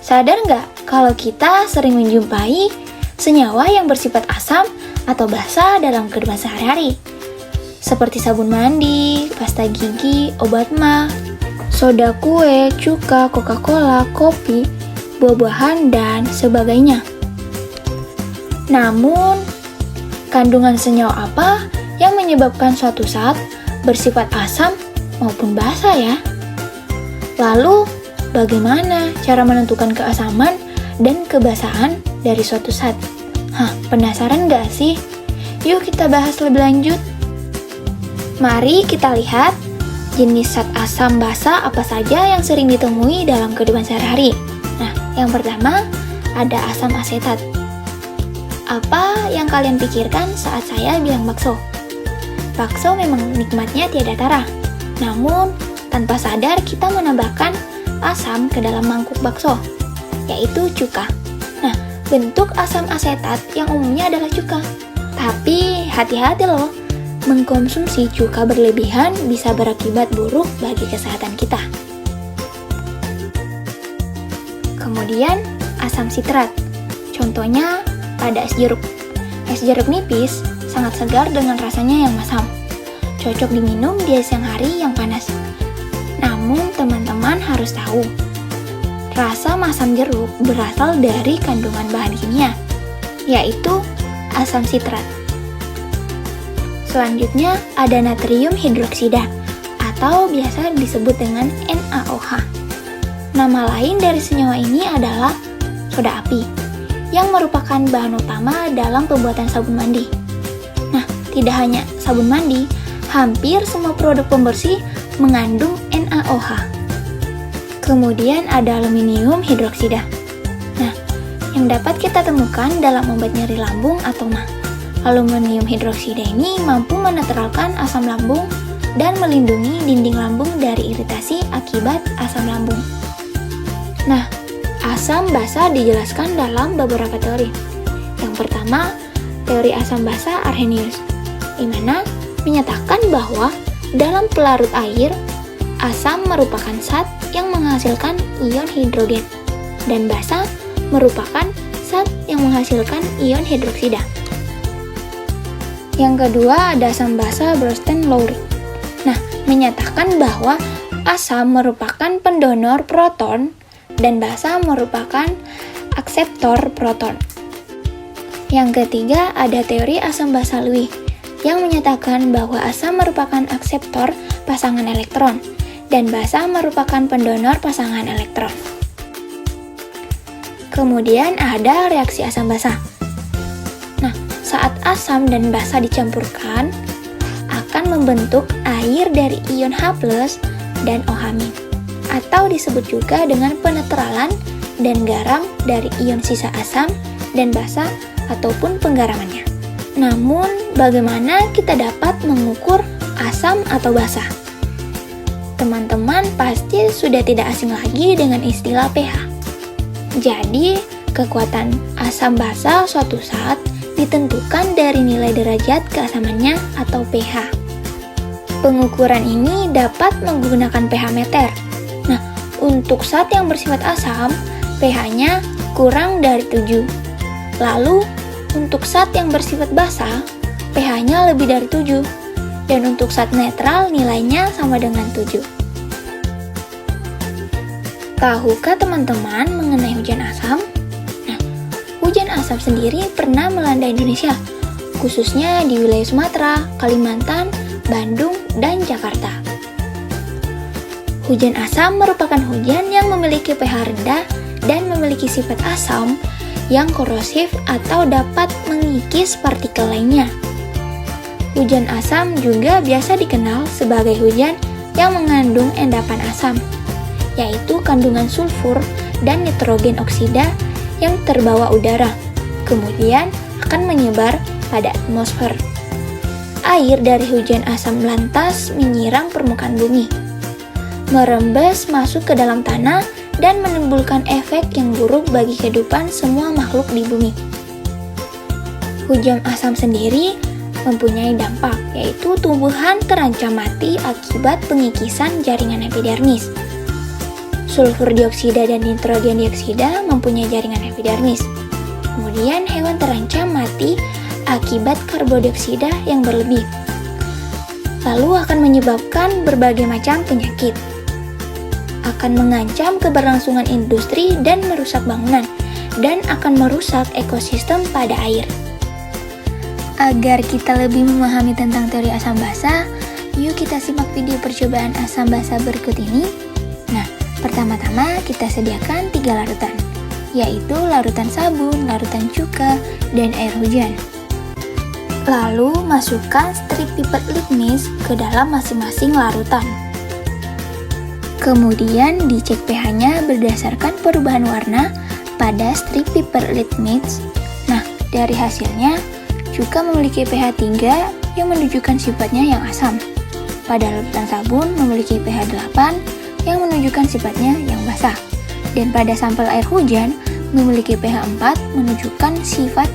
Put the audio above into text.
Sadar nggak kalau kita sering menjumpai senyawa yang bersifat asam atau basa dalam kehidupan sehari-hari? Seperti sabun mandi, pasta gigi, obat mah, soda kue, cuka, Coca-Cola, kopi, buah-buahan, dan sebagainya. Namun, kandungan senyawa apa yang menyebabkan suatu zat bersifat asam maupun basa ya? Lalu, bagaimana cara menentukan keasaman dan kebasahan dari suatu zat? Penasaran nggak sih? Yuk kita bahas lebih lanjut. Mari kita lihat jenis zat asam basa apa saja yang sering ditemui dalam kehidupan sehari-hari. Nah, yang pertama ada asam asetat. Apa yang kalian pikirkan saat saya bilang bakso? Bakso memang nikmatnya tiada tara. Namun, tanpa sadar kita menambahkan asam ke dalam mangkuk bakso, yaitu cuka. Nah, bentuk asam asetat yang umumnya adalah cuka. Tapi hati-hati loh, mengkonsumsi cuka berlebihan bisa berakibat buruk bagi kesehatan kita. Kemudian, asam sitrat. Contohnya pada es jeruk. Es jeruk nipis sangat segar dengan rasanya yang masam. Cocok diminum di siang hari yang panas. Namun, teman-teman harus tahu, rasa masam jeruk berasal dari kandungan bahan kimia, yaitu asam sitrat. Selanjutnya ada natrium hidroksida atau biasa disebut dengan NaOH. Nama lain dari senyawa ini adalah soda api yang merupakan bahan utama dalam pembuatan sabun mandi. Nah, tidak hanya sabun mandi, hampir semua produk pembersih mengandung NaOH. Kemudian ada aluminium hidroksida. Nah, yang dapat kita temukan dalam obat nyeri lambung atau MAH. Aluminium hidroksida ini mampu menetralkan asam lambung dan melindungi dinding lambung dari iritasi akibat asam lambung. Nah, asam basa dijelaskan dalam beberapa teori. Yang pertama, teori asam basa Arrhenius, di mana menyatakan bahwa dalam pelarut air, asam merupakan zat yang menghasilkan ion hidrogen, dan basa merupakan zat yang menghasilkan ion hidroksida. Yang kedua ada asam basa Bronsted-Lowry. Nah, menyatakan bahwa asam merupakan pendonor proton dan basa merupakan akseptor proton. Yang ketiga ada teori asam basa Lewis yang menyatakan bahwa asam merupakan akseptor pasangan elektron dan basa merupakan pendonor pasangan elektron. Kemudian ada reaksi asam basa. Nah, saat asam dan basa dicampurkan akan membentuk air dari ion H+ dan OH- atau disebut juga dengan penetralan dan garam dari ion sisa asam dan basa ataupun penggaramannya. Namun, bagaimana kita dapat mengukur asam atau basa? Teman-teman pasti sudah tidak asing lagi dengan istilah pH. Jadi, kekuatan asam basa suatu zat ditentukan dari nilai derajat keasamannya atau pH. Pengukuran ini dapat menggunakan pH meter. Nah, untuk zat yang bersifat asam, pH-nya kurang dari 7. Lalu, untuk zat yang bersifat basa, pH-nya lebih dari 7. Dan untuk zat netral nilainya sama dengan 7. Tahukah teman-teman mengenai hujan asam? Nah, hujan asam sendiri pernah melanda Indonesia, khususnya di wilayah Sumatera, Kalimantan, Bandung, dan Jakarta. Hujan asam merupakan hujan yang memiliki pH rendah dan memiliki sifat asam yang korosif atau dapat mengikis partikel lainnya. Hujan asam juga biasa dikenal sebagai hujan yang mengandung endapan asam, yaitu kandungan sulfur dan nitrogen oksida yang terbawa udara, kemudian akan menyebar pada atmosfer. Air dari hujan asam lantas menyiram permukaan bumi, merembes masuk ke dalam tanah dan menimbulkan efek yang buruk bagi kehidupan semua makhluk di bumi. Hujan asam sendiri mempunyai dampak, yaitu tumbuhan terancam mati akibat pengikisan jaringan epidermis. sulfur dioksida dan nitrogen dioksida mempunyai jaringan epidermis. Kemudian hewan terancam mati akibat karbodioksida yang berlebih. Lalu akan menyebabkan berbagai macam penyakit. Akan mengancam keberlangsungan industri dan merusak bangunan, dan akan merusak ekosistem pada air. Agar kita lebih memahami tentang teori asam basa, yuk kita simak video percobaan asam basa berikut ini. Nah, pertama-tama kita sediakan 3 larutan, yaitu larutan sabun, larutan cuka, dan air hujan. Lalu masukkan strip pipet litmus ke dalam masing-masing larutan. Kemudian dicek pH-nya berdasarkan perubahan warna pada strip pipet litmus. Nah, dari hasilnya, cuka memiliki pH 3 yang menunjukkan sifatnya yang asam. Pada larutan sabun memiliki pH 8 yang menunjukkan sifatnya yang basah. Dan pada sampel air hujan memiliki pH 4 menunjukkan sifat